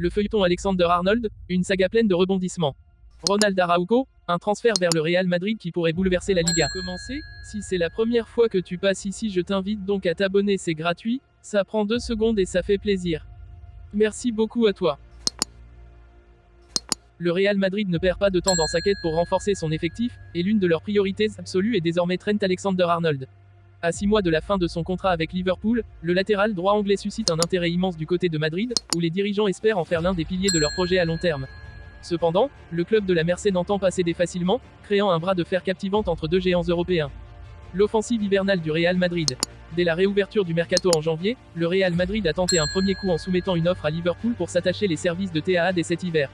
Le feuilleton Alexander-Arnold, une saga pleine de rebondissements. Ronald Araujo, un transfert vers le Real Madrid qui pourrait bouleverser la Liga. Commencer, si c'est la première fois que tu passes ici, je t'invite donc à t'abonner, c'est gratuit, ça prend 2 secondes et ça fait plaisir. Merci beaucoup à toi. Le Real Madrid ne perd pas de temps dans sa quête pour renforcer son effectif, et l'une de leurs priorités absolues est désormais Trent Alexander-Arnold. À 6 mois de la fin de son contrat avec Liverpool, le latéral droit anglais suscite un intérêt immense du côté de Madrid, où les dirigeants espèrent en faire l'un des piliers de leur projet à long terme. Cependant, le club de la Mercé n'entend pas céder facilement, créant un bras de fer captivant entre deux géants européens. L'offensive hivernale du Real Madrid. Dès la réouverture du mercato en janvier, le Real Madrid a tenté un premier coup en soumettant une offre à Liverpool pour s'attacher les services de TAA dès cet hiver.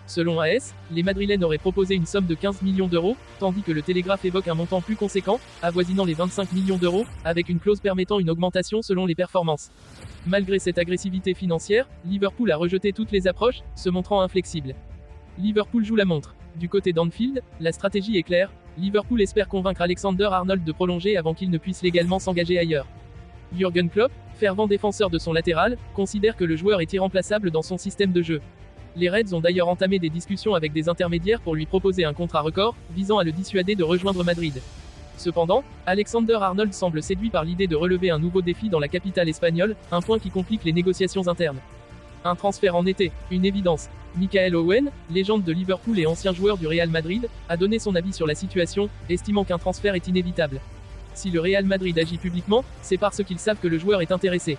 Selon AS, les Madrilènes auraient proposé une somme de 15 millions d'euros, tandis que le Télégraphe évoque un montant plus conséquent, avoisinant les 25 millions d'euros, avec une clause permettant une augmentation selon les performances. Malgré cette agressivité financière, Liverpool a rejeté toutes les approches, se montrant inflexible. Liverpool joue la montre. Du côté d'Anfield, la stratégie est claire, Liverpool espère convaincre Alexander-Arnold de prolonger avant qu'il ne puisse légalement s'engager ailleurs. Jürgen Klopp, fervent défenseur de son latéral, considère que le joueur est irremplaçable dans son système de jeu. Les Reds ont d'ailleurs entamé des discussions avec des intermédiaires pour lui proposer un contrat record, visant à le dissuader de rejoindre Madrid. Cependant, Alexander-Arnold semble séduit par l'idée de relever un nouveau défi dans la capitale espagnole, un point qui complique les négociations internes. Un transfert en été, une évidence. Michael Owen, légende de Liverpool et ancien joueur du Real Madrid, a donné son avis sur la situation, estimant qu'un transfert est inévitable. Si le Real Madrid agit publiquement, c'est parce qu'ils savent que le joueur est intéressé.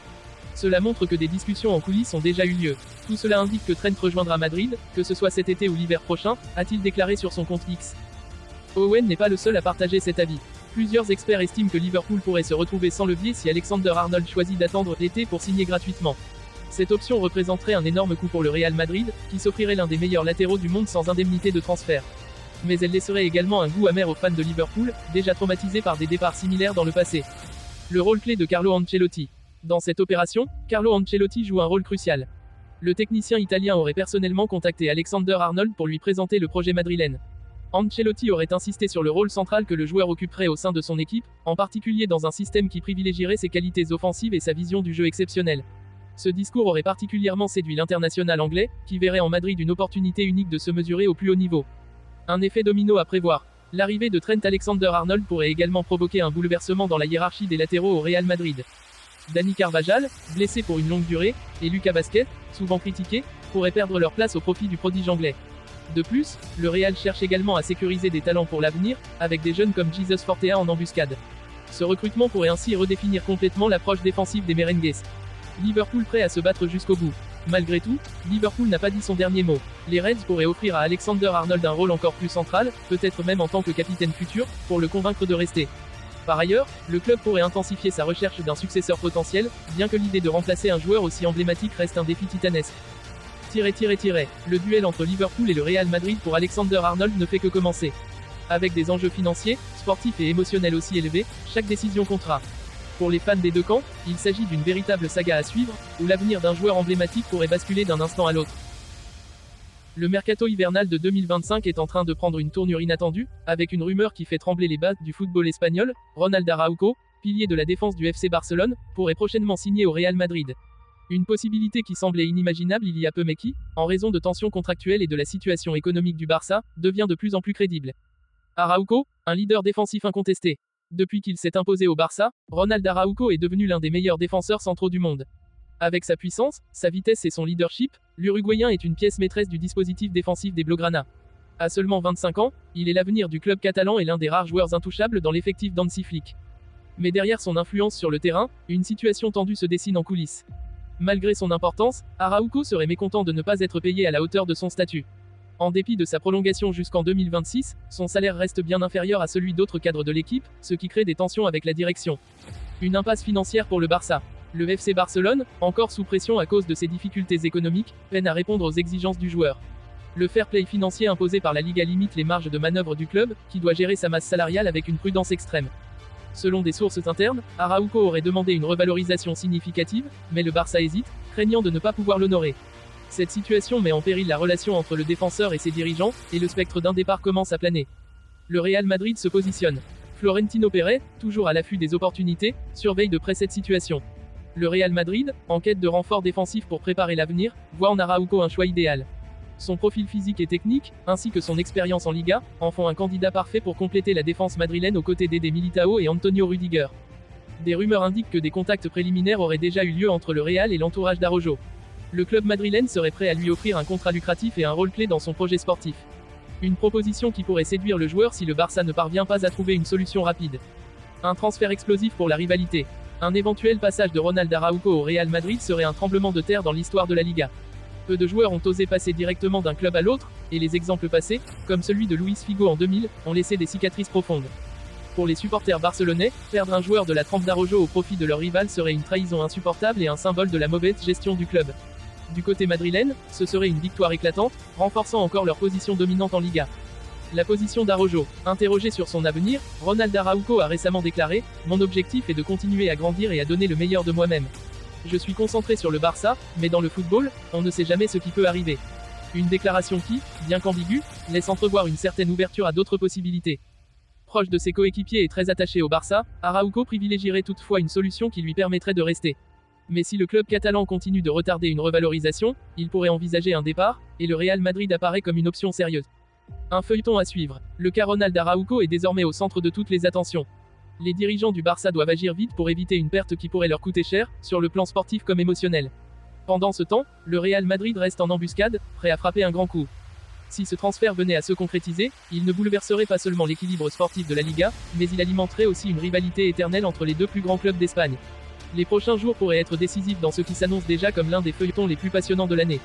Cela montre que des discussions en coulisses ont déjà eu lieu. Tout cela indique que Trent rejoindra Madrid, que ce soit cet été ou l'hiver prochain, a-t-il déclaré sur son compte X. Owen n'est pas le seul à partager cet avis. Plusieurs experts estiment que Liverpool pourrait se retrouver sans levier si Alexander-Arnold choisit d'attendre l'été pour signer gratuitement. Cette option représenterait un énorme coup pour le Real Madrid, qui s'offrirait l'un des meilleurs latéraux du monde sans indemnité de transfert. Mais elle laisserait également un goût amer aux fans de Liverpool, déjà traumatisés par des départs similaires dans le passé. Le rôle clé de Carlo Ancelotti. Dans cette opération, Carlo Ancelotti joue un rôle crucial. Le technicien italien aurait personnellement contacté Alexander-Arnold pour lui présenter le projet madrilène. Ancelotti aurait insisté sur le rôle central que le joueur occuperait au sein de son équipe, en particulier dans un système qui privilégierait ses qualités offensives et sa vision du jeu exceptionnelle. Ce discours aurait particulièrement séduit l'international anglais, qui verrait en Madrid une opportunité unique de se mesurer au plus haut niveau. Un effet domino à prévoir. L'arrivée de Trent Alexander-Arnold pourrait également provoquer un bouleversement dans la hiérarchie des latéraux au Real Madrid. Dani Carvajal, blessé pour une longue durée, et Lucas Vázquez, souvent critiqués, pourraient perdre leur place au profit du prodige anglais. De plus, le Real cherche également à sécuriser des talents pour l'avenir, avec des jeunes comme Jesus Fortea en embuscade. Ce recrutement pourrait ainsi redéfinir complètement l'approche défensive des merengues. Liverpool prêt à se battre jusqu'au bout. Malgré tout, Liverpool n'a pas dit son dernier mot. Les Reds pourraient offrir à Alexander-Arnold un rôle encore plus central, peut-être même en tant que capitaine futur, pour le convaincre de rester. Par ailleurs, le club pourrait intensifier sa recherche d'un successeur potentiel, bien que l'idée de remplacer un joueur aussi emblématique reste un défi titanesque. Le duel entre Liverpool et le Real Madrid pour Alexander-Arnold ne fait que commencer. Avec des enjeux financiers, sportifs et émotionnels aussi élevés, chaque décision comptera. Pour les fans des deux camps, il s'agit d'une véritable saga à suivre, où l'avenir d'un joueur emblématique pourrait basculer d'un instant à l'autre. Le mercato hivernal de 2025 est en train de prendre une tournure inattendue, avec une rumeur qui fait trembler les bases du football espagnol. Ronald Araujo, pilier de la défense du FC Barcelone, pourrait prochainement signer au Real Madrid. Une possibilité qui semblait inimaginable il y a peu mais qui, en raison de tensions contractuelles et de la situation économique du Barça, devient de plus en plus crédible. Araujo, un leader défensif incontesté. Depuis qu'il s'est imposé au Barça, Ronald Araujo est devenu l'un des meilleurs défenseurs centraux du monde. Avec sa puissance, sa vitesse et son leadership, l'Uruguayen est une pièce maîtresse du dispositif défensif des Blaugrana. À seulement 25 ans, il est l'avenir du club catalan et l'un des rares joueurs intouchables dans l'effectif d'Hansi Flick. Mais derrière son influence sur le terrain, une situation tendue se dessine en coulisses. Malgré son importance, Araujo serait mécontent de ne pas être payé à la hauteur de son statut. En dépit de sa prolongation jusqu'en 2026, son salaire reste bien inférieur à celui d'autres cadres de l'équipe, ce qui crée des tensions avec la direction. Une impasse financière pour le Barça. Le FC Barcelone, encore sous pression à cause de ses difficultés économiques, peine à répondre aux exigences du joueur. Le fair play financier imposé par la Liga limite les marges de manœuvre du club, qui doit gérer sa masse salariale avec une prudence extrême. Selon des sources internes, Araujo aurait demandé une revalorisation significative, mais le Barça hésite, craignant de ne pas pouvoir l'honorer. Cette situation met en péril la relation entre le défenseur et ses dirigeants, et le spectre d'un départ commence à planer. Le Real Madrid se positionne. Florentino Pérez, toujours à l'affût des opportunités, surveille de près cette situation. Le Real Madrid, en quête de renforts défensifs pour préparer l'avenir, voit en Araujo un choix idéal. Son profil physique et technique, ainsi que son expérience en Liga, en font un candidat parfait pour compléter la défense madrilène aux côtés d'Ede Militao et Antonio Rudiger. Des rumeurs indiquent que des contacts préliminaires auraient déjà eu lieu entre le Real et l'entourage d'Araujo. Le club madrilène serait prêt à lui offrir un contrat lucratif et un rôle clé dans son projet sportif. Une proposition qui pourrait séduire le joueur si le Barça ne parvient pas à trouver une solution rapide. Un transfert explosif pour la rivalité. Un éventuel passage de Ronald Araujo au Real Madrid serait un tremblement de terre dans l'histoire de la Liga. Peu de joueurs ont osé passer directement d'un club à l'autre, et les exemples passés, comme celui de Luis Figo en 2000, ont laissé des cicatrices profondes. Pour les supporters barcelonais, perdre un joueur de la trempe d'Araujo au profit de leur rival serait une trahison insupportable et un symbole de la mauvaise gestion du club. Du côté madrilène, ce serait une victoire éclatante, renforçant encore leur position dominante en Liga. La position d'Araujo. Interrogé sur son avenir, Ronald Araujo a récemment déclaré « Mon objectif est de continuer à grandir et à donner le meilleur de moi-même. Je suis concentré sur le Barça, mais dans le football, on ne sait jamais ce qui peut arriver. » Une déclaration qui, bien qu'ambiguë, laisse entrevoir une certaine ouverture à d'autres possibilités. Proche de ses coéquipiers et très attaché au Barça, Araujo privilégierait toutefois une solution qui lui permettrait de rester. Mais si le club catalan continue de retarder une revalorisation, il pourrait envisager un départ, et le Real Madrid apparaît comme une option sérieuse. Un feuilleton à suivre. Le cas Ronald Araujo est désormais au centre de toutes les attentions. Les dirigeants du Barça doivent agir vite pour éviter une perte qui pourrait leur coûter cher, sur le plan sportif comme émotionnel. Pendant ce temps, le Real Madrid reste en embuscade, prêt à frapper un grand coup. Si ce transfert venait à se concrétiser, il ne bouleverserait pas seulement l'équilibre sportif de la Liga, mais il alimenterait aussi une rivalité éternelle entre les deux plus grands clubs d'Espagne. Les prochains jours pourraient être décisifs dans ce qui s'annonce déjà comme l'un des feuilletons les plus passionnants de l'année.